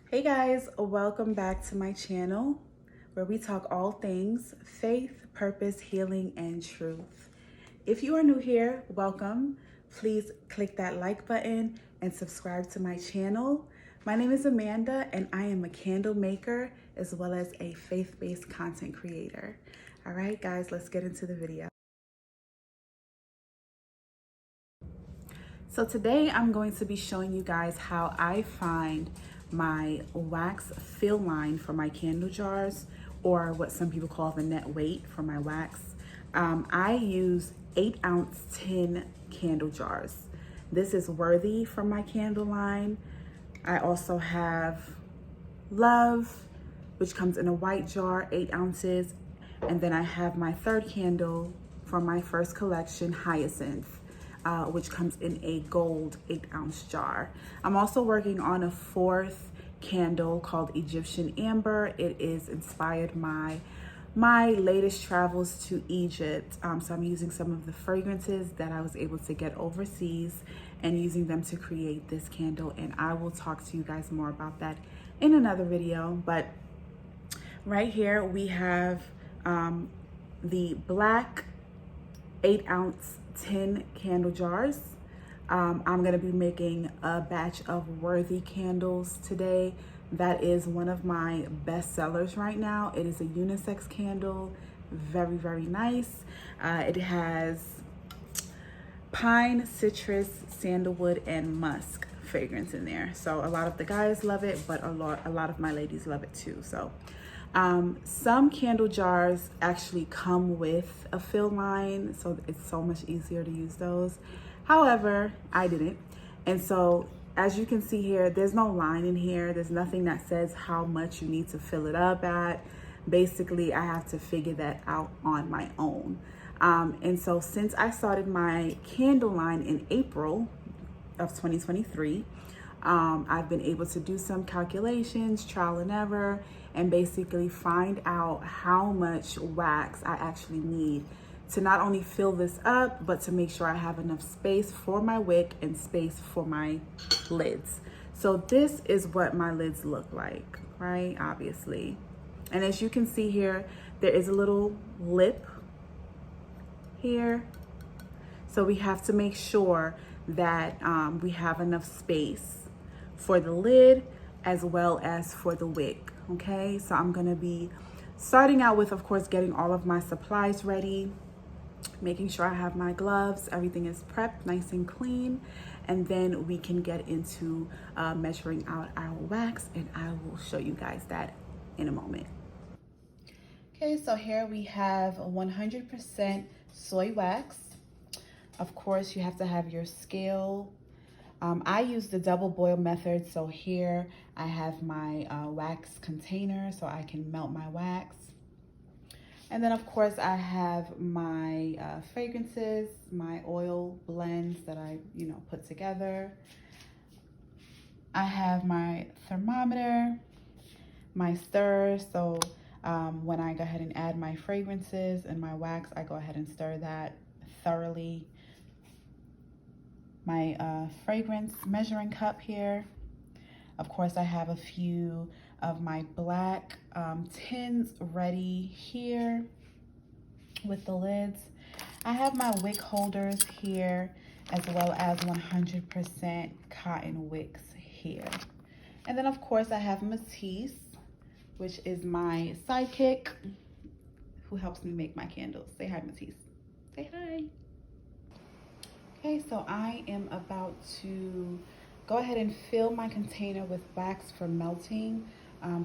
Hey guys, welcome back to my channel where we talk all things faith, purpose, healing, and truth. If you are new here, welcome. Please click that like button and subscribe to my channel. My name is Amanda and I am a candle maker as well as a faith-based content creator. All right, guys, let's get into the video. So today I'm going to be showing you guys how I find my wax fill line for my candle jars, or what some people call the net weight for my wax. I use 8-ounce tin candle jars. This is Worthy from my candle line. I also have Love, which comes in a white jar, 8 ounces. And then I have my third candle from my first collection, Hyacinth, which comes in a gold 8-ounce jar. I'm also working on a fourth candle called Egyptian Amber. It is inspired by my latest travels to Egypt. So I'm using some of the fragrances that I was able to get overseas and using them to create this candle. And I will talk to you guys more about that in another video. But right here we have the black 8-ounce tin candle jars. I'm going to be making a batch of Worthy candles today. That is one of my best sellers right now. It is a unisex candle, very nice. It has pine, citrus, sandalwood, and musk fragrance in there. So a lot of the guys love it, but a lot of my ladies love it too. So some candle jars actually come with a fill line, so it's so much easier to use those. However, I didn't. And so as you can see here, there's no line in here. There's nothing that says how much you need to fill it up at. Basically, I have to figure that out on my own. And so since I started my candle line in April of 2023, I've been able to do some calculations, trial and error, and basically find out how much wax I actually need to not only fill this up, but to make sure I have enough space for my wick and space for my lids. So this is what my lids look like, right? Obviously. And as you can see here, there is a little lip here. So we have to make sure that we have enough space for the lid as well as for the wick. Okay, so I'm gonna be starting out with, of course, getting all of my supplies ready, making sure I have my gloves, everything is prepped nice and clean, and then we can get into measuring out our wax, and I will show you guys that in a moment. Okay, so here we have 100% soy wax. Of course, you have to have your scale. I use the double boil method. So here I have my wax container so I can melt my wax. And then of course I have my fragrances, my oil blends that I, put together. I have my thermometer, my stir. So when I go ahead and add my fragrances and my wax, I go ahead and stir that thoroughly. My fragrance measuring cup here. Of course, I have a few of my black tins ready here with the lids. I have my wick holders here, as well as 100% cotton wicks here. And then of course I have Matisse, which is my sidekick, who helps me make my candles. Say hi, Matisse. Say hi. Okay, so I am about to go ahead and fill my container with wax for melting.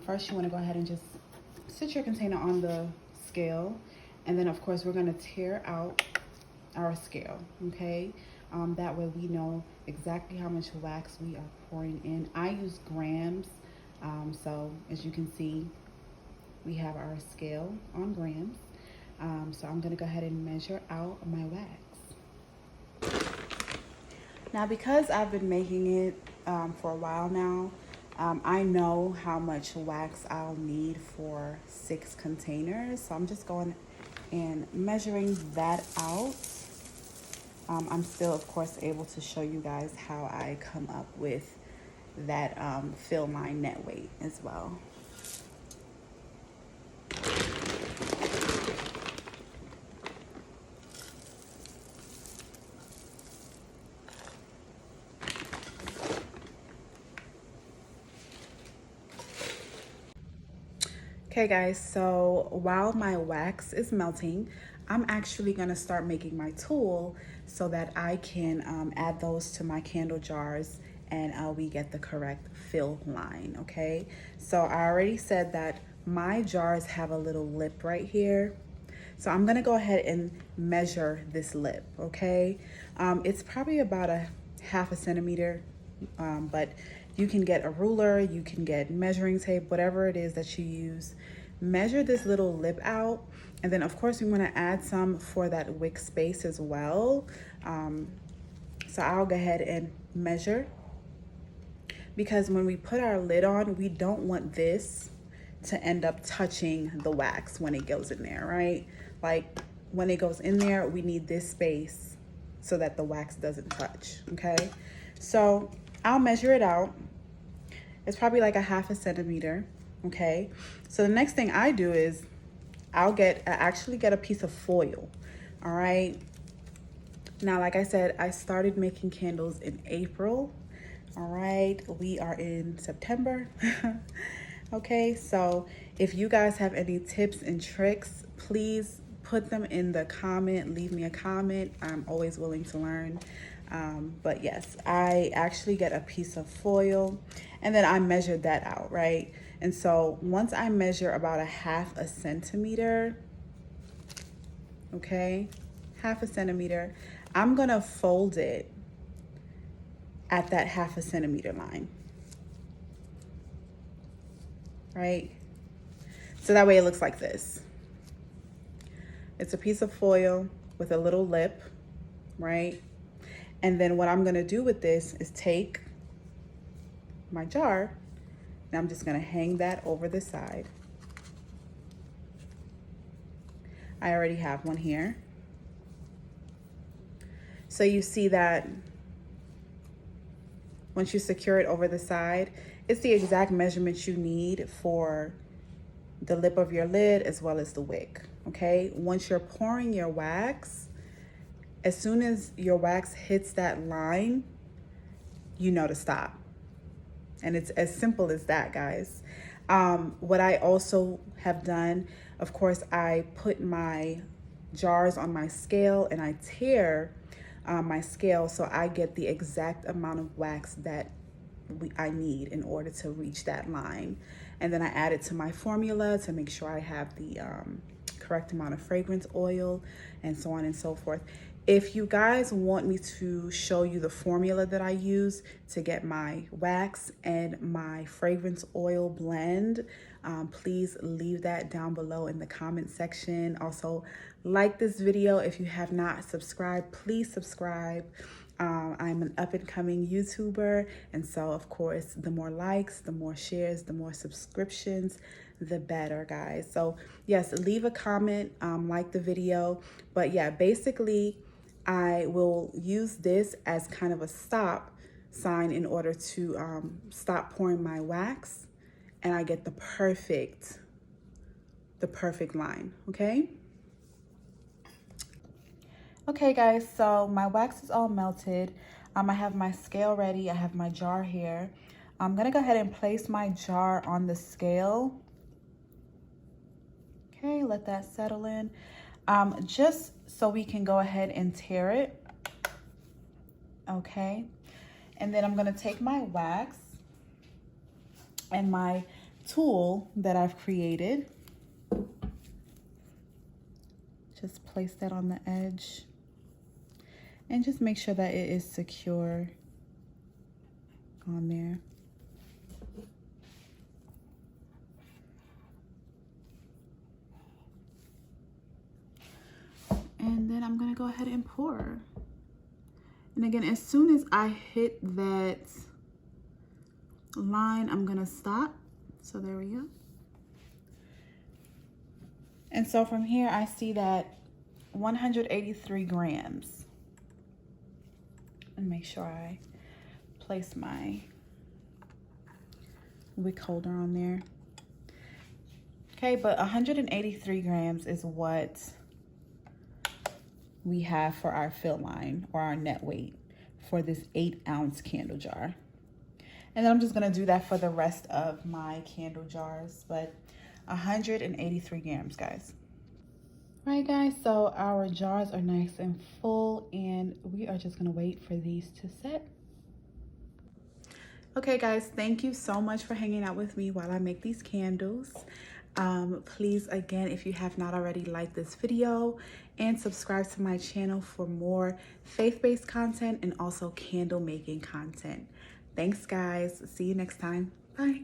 First, you want to go ahead and just sit your container on the scale. And then, of course, we're going to tear out our scale, okay? That way we know exactly how much wax we are pouring in. I use grams. So as you can see, we have our scale on grams. So I'm going to go ahead and measure out my wax. Now, because I've been making it for a while now, I know how much wax I'll need for 6 containers. So I'm just going and measuring that out. I'm still, of course, able to show you guys how I come up with that fill line net weight as well. Okay guys, so while my wax is melting, I'm actually gonna start making my tool so that I can add those to my candle jars and we get the correct fill line, okay? So I already said that my jars have a little lip right here. So I'm gonna go ahead and measure this lip, okay? It's probably about a ½ centimeter, but you can get a ruler, you can get measuring tape, whatever it is that you use. Measure this little lip out, and then of course we wanna add some for that wick space as well. So I'll go ahead and measure, because when we put our lid on, we don't want this to end up touching the wax when it goes in there, right? Like when it goes in there, we need this space so that the wax doesn't touch, okay? So I'll measure it out. It's probably like a ½ centimeter, okay? So the next thing I do is I actually get a piece of foil, all right? Now, like I said, I started making candles in April, all right? We are in September. Okay, so if you guys have any tips and tricks, please put them in the comment, leave me a comment. I'm always willing to learn. But yes, I actually get a piece of foil and then I measured that out, right? And so once I measure about a ½ centimeter, okay, ½ centimeter, I'm gonna fold it at that ½ centimeter line. Right? So that way it looks like this. It's a piece of foil with a little lip, right? And then what I'm gonna do with this is take my jar and I'm just gonna hang that over the side. I already have one here. So you see that once you secure it over the side, it's the exact measurements you need for the lip of your lid as well as the wick, okay? Once you're pouring your wax, as soon as your wax hits that line, you know to stop. And it's as simple as that, guys. What I also have done, of course, I put my jars on my scale and I tear my scale so I get the exact amount of wax that I need in order to reach that line. And then I add it to my formula to make sure I have the correct amount of fragrance oil and so on and so forth. If you guys want me to show you the formula that I use to get my wax and my fragrance oil blend, please leave that down below in the comment section. Also, like this video. If you have not subscribed, please subscribe. I'm an up-and-coming YouTuber, and so of course the more likes, the more shares, the more subscriptions, the better, guys. So yes, leave a comment, like the video. But yeah, basically I will use this as kind of a stop sign in order to stop pouring my wax, and I get the perfect line, okay? Okay guys, so my wax is all melted. I have my scale ready, I have my jar here. I'm gonna go ahead and place my jar on the scale. Okay, let that settle in. Just so we can go ahead and tear it. Okay, and then I'm gonna take my wax and my tool that I've created. Just place that on the edge. And just make sure that it is secure on there. And then I'm gonna go ahead and pour. And again, as soon as I hit that line, I'm gonna stop. So there we go. And so from here, I see that 183 grams. And make sure I place my wick holder on there. Okay, but 183 grams is what we have for our fill line, or our net weight, for this 8-ounce candle jar. And then I'm just gonna do that for the rest of my candle jars, but 183 grams, guys. All right, guys, so our jars are nice and full, and we are just gonna wait for these to set. Okay, guys, thank you so much for hanging out with me while I make these candles. Please, again, if you have not already, like this video and subscribe to my channel for more faith-based content and also candle making content. Thanks, guys. See you next time. Bye.